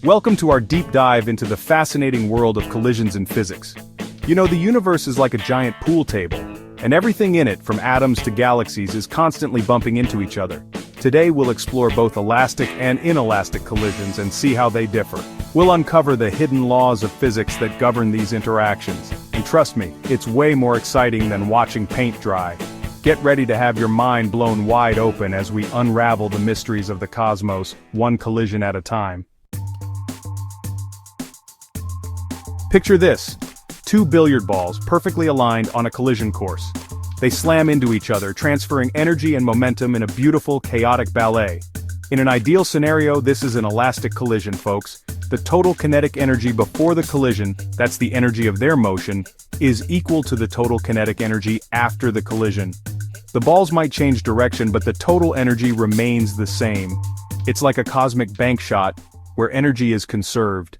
Welcome to our deep dive into the fascinating world of collisions in physics. You know, the universe is like a giant pool table, and everything in it, from atoms to galaxies, is constantly bumping into each other. Today we'll explore both elastic and inelastic collisions and see how they differ. We'll uncover the hidden laws of physics that govern these interactions. And trust me, it's way more exciting than watching paint dry. Get ready to have your mind blown wide open as we unravel the mysteries of the cosmos, one collision at a time. Picture this: two billiard balls perfectly aligned on a collision course. They slam into each other, transferring energy and momentum in a beautiful, chaotic ballet. In an ideal scenario, this is an elastic collision, folks. The total kinetic energy before the collision, that's the energy of their motion, is equal to the total kinetic energy after the collision. The balls might change direction, but the total energy remains the same. It's like a cosmic bank shot, where energy is conserved.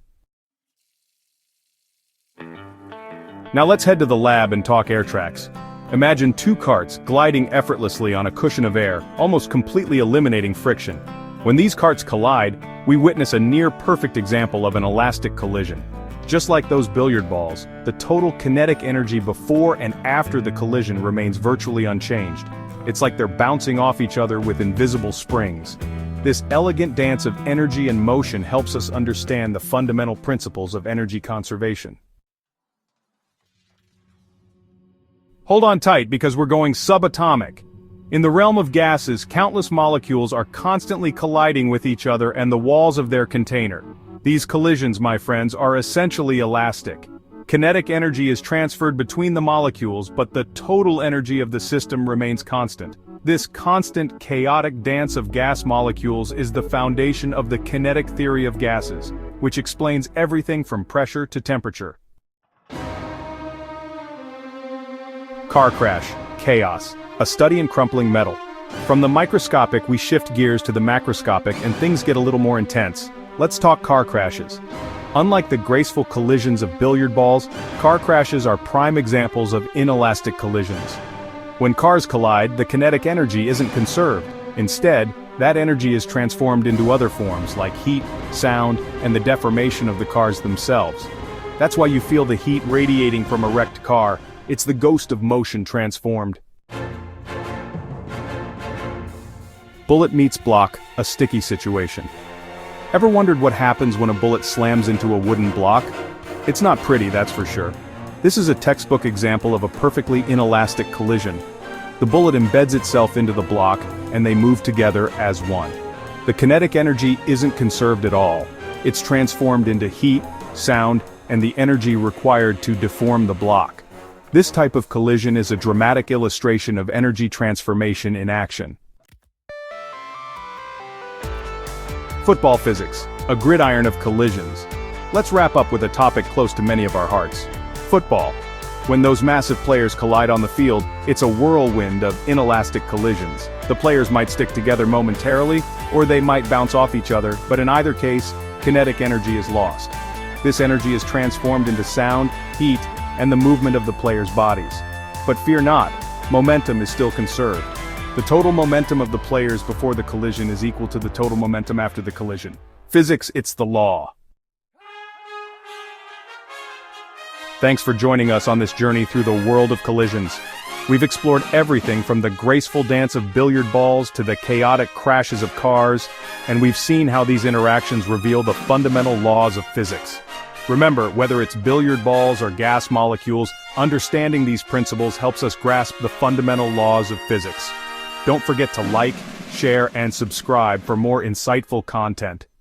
Now let's head to the lab and talk air tracks. Imagine two carts gliding effortlessly on a cushion of air, almost completely eliminating friction. When these carts collide, we witness a near-perfect example of an elastic collision. Just like those billiard balls, the total kinetic energy before and after the collision remains virtually unchanged. It's like they're bouncing off each other with invisible springs. This elegant dance of energy and motion helps us understand the fundamental principles of energy conservation. Hold on tight, because we're going subatomic. In the realm of gases, countless molecules are constantly colliding with each other and the walls of their container. These collisions, my friends, are essentially elastic. Kinetic energy is transferred between the molecules, but the total energy of the system remains constant. This constant, chaotic dance of gas molecules is the foundation of the kinetic theory of gases, which explains everything from pressure to temperature. Car crash, chaos, a study in crumpling metal. From the microscopic we shift gears to the macroscopic and things get a little more intense. Let's talk car crashes. Unlike the graceful collisions of billiard balls, car crashes are prime examples of inelastic collisions. When cars collide, the kinetic energy isn't conserved. Instead, that energy is transformed into other forms like heat, sound, and the deformation of the cars themselves. That's why you feel the heat radiating from a wrecked car. It's the ghost of motion transformed. Bullet meets block, a sticky situation. Ever wondered what happens when a bullet slams into a wooden block? It's not pretty, that's for sure. This is a textbook example of a perfectly inelastic collision. The bullet embeds itself into the block, and they move together as one. The kinetic energy isn't conserved at all. It's transformed into heat, sound, and the energy required to deform the block. This type of collision is a dramatic illustration of energy transformation in action. Football physics, a gridiron of collisions. Let's wrap up with a topic close to many of our hearts. Football. When those massive players collide on the field, it's a whirlwind of inelastic collisions. The players might stick together momentarily, or they might bounce off each other, but in either case, kinetic energy is lost. This energy is transformed into sound, heat, and the movement of the players' bodies. But fear not, momentum is still conserved. The total momentum of the players before the collision is equal to the total momentum after the collision. Physics, it's the law. Thanks for joining us on this journey through the world of collisions. We've explored everything from the graceful dance of billiard balls to the chaotic crashes of cars, and we've seen how these interactions reveal the fundamental laws of physics. Remember, whether it's billiard balls or gas molecules, understanding these principles helps us grasp the fundamental laws of physics. Don't forget to like, share, and subscribe for more insightful content.